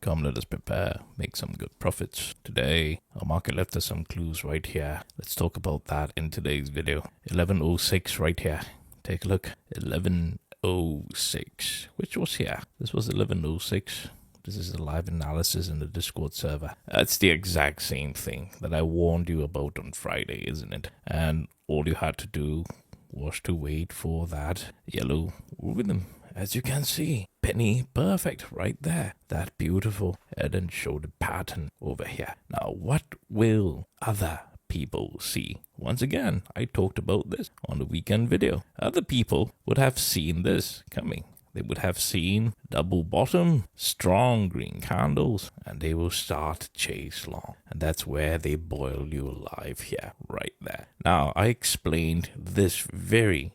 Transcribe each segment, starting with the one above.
Come, let us prepare, make some good profits. Today, our market left us some clues right here. Let's talk about that in today's video. 1106 right here. Take a look. 1106, which was here. This was 1106. This is a live analysis in the Discord server. It's the exact same thing that I warned you about on Friday, isn't it? And all you had to do was to wait for that yellow rhythm. As you can see, penny perfect right there. That beautiful. And then show the pattern over here. Now, what will other people see? Once again, I talked about this on the weekend video. Other people would have seen this coming. They would have seen double bottom, strong green candles, and they will start to chase long. And that's where they boil you alive here, right there. Now, I explained this very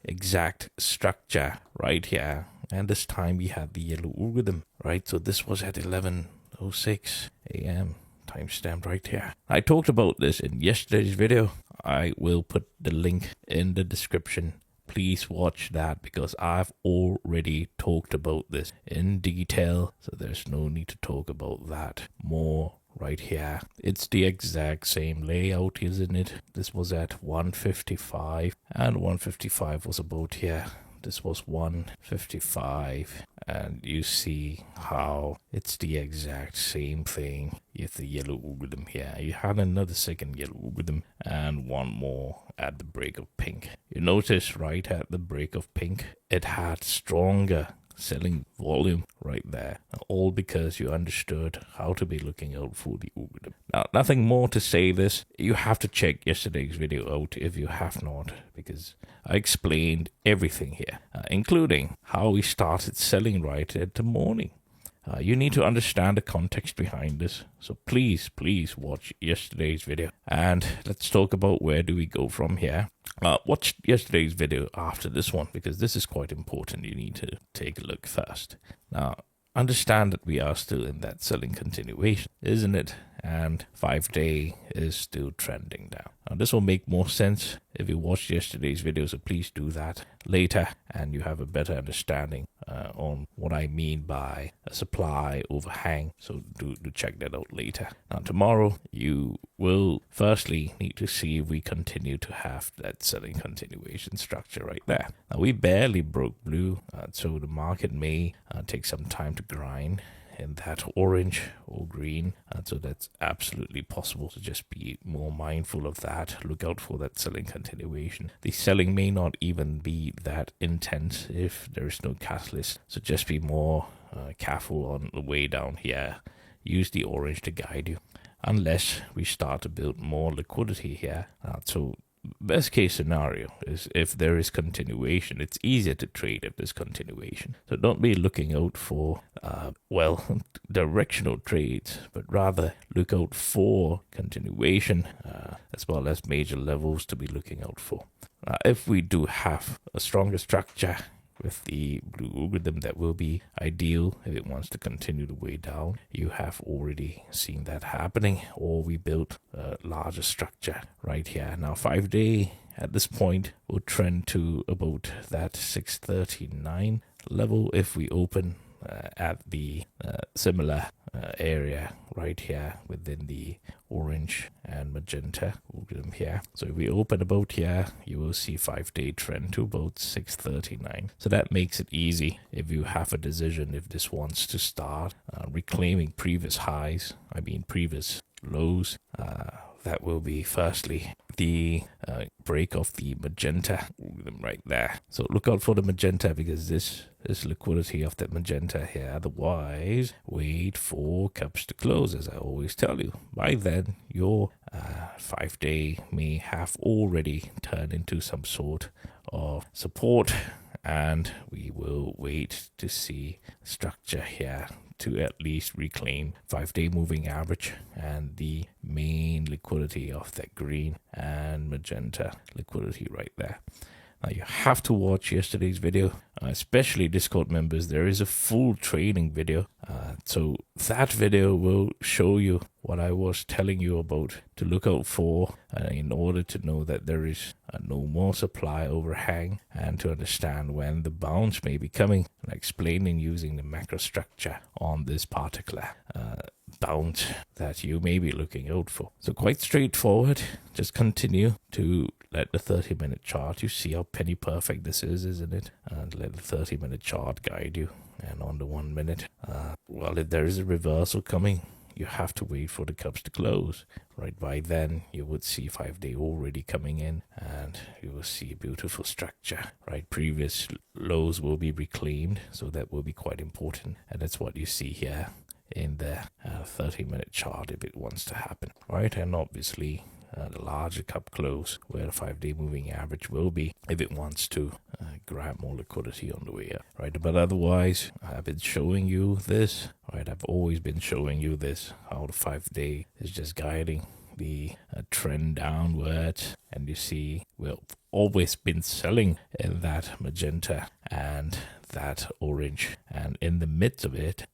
exact structure right here. And this time we had the yellow algorithm, right? So this was at 11:06 a.m. timestamp right here. I talked about this in yesterday's video. I will put the link in the description. Please watch that because I've already talked about this in detail. So there's no need to talk about that more right here. It's the exact same layout, isn't it? This was at 155 and 155 was about here. This was 155 and you see how it's the exact same thing with the yellow algorithm here. You had another second yellow algorithm and one more at the break of pink. You notice right at the break of pink, it had stronger selling volume right there, all because you understood how to be looking out for the algorithm. Now, nothing more to say this. You have to check yesterday's video out if you have not, because I explained everything here, including how we started selling right at the morning. You need to understand the context behind this. So please watch yesterday's video. And let's talk about where do we go from here. Watch yesterday's video after this one, because this is quite important. You need to take a look first. Now, understand that we are still in that selling continuation, isn't it? And 5-day is still trending down. Now, this will make more sense if you watched yesterday's video, so please do that later and you have a better understanding on what I mean by a supply overhang. So do check that out later. Now, tomorrow you will firstly need to see if we continue to have that selling continuation structure right there. Now, we barely broke blue, so the market may take some time to grind in that orange or green, and so that's absolutely possible. So just be more mindful of that. Look out for that selling continuation. The selling may not even be that intense if there is no catalyst, so just be more careful on the way down here. Use the orange to guide you unless we start to build more liquidity here. So best case scenario is if there is continuation. It's easier to trade if there's continuation. So don't be looking out for directional trades, but rather look out for continuation as well as major levels to be looking out for. If we do have a stronger structure with the blue algorithm, that will be ideal if it wants to continue the way down. You have already seen that happening, or we built a larger structure right here. Now, 5-day at this point will trend to about that 639 level if we open at the similar area right here within the orange and magenta algorithm here. So if we open about here, you will see 5-day trend to about 639. So that makes it easy if you have a decision if this wants to start reclaiming previous highs, previous lows. That will be firstly the break of the magenta right there. So look out for the magenta, because this is liquidity of that magenta here. Otherwise, wait for cups to close, as I always tell you. By then, your 5-day may have already turned into some sort of support, and we will wait to see structure here to at least reclaim 5-day moving average and the main liquidity of that green and magenta liquidity right there. You have to watch yesterday's video, especially Discord members. There is a full training video. So that video will show you what I was telling you about to look out for in order to know that there is no more supply overhang and to understand when the bounce may be coming, and explaining using the macro structure on this particular bounce that you may be looking out for. So quite straightforward. Just continue to let the 30-minute chart, you see how penny perfect this is, isn't it? And let the 30-minute chart guide you. And on the 1 minute, well, if there is a reversal coming, you have to wait for the cups to close. Right by then, you would see 5-day already coming in, and you will see a beautiful structure. Right, previous lows will be reclaimed, so that will be quite important. And that's what you see here in the 30-minute chart if it wants to happen. Right, and obviously the larger cup close where the 5-day moving average will be if it wants to grab more liquidity on the way up. Right, but otherwise, I've been showing you this. Right, I've always been showing you this, how the 5-day is just guiding the trend downward, and you see we've always been selling in that magenta and that orange, and in the midst of it,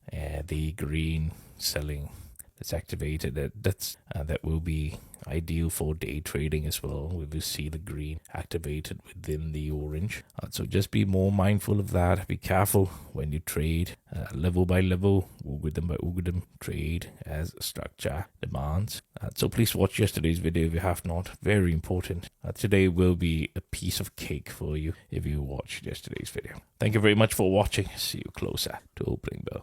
the green selling that's activated. That will be ideal for day trading as well. We will see the green activated within the orange. So just be more mindful of that. Be careful when you trade level by level, algorithm by algorithm, trade as structure demands. So please watch yesterday's video if you have not. Very important. Today will be a piece of cake for you if you watch yesterday's video. Thank you very much for watching. See you closer to opening bell.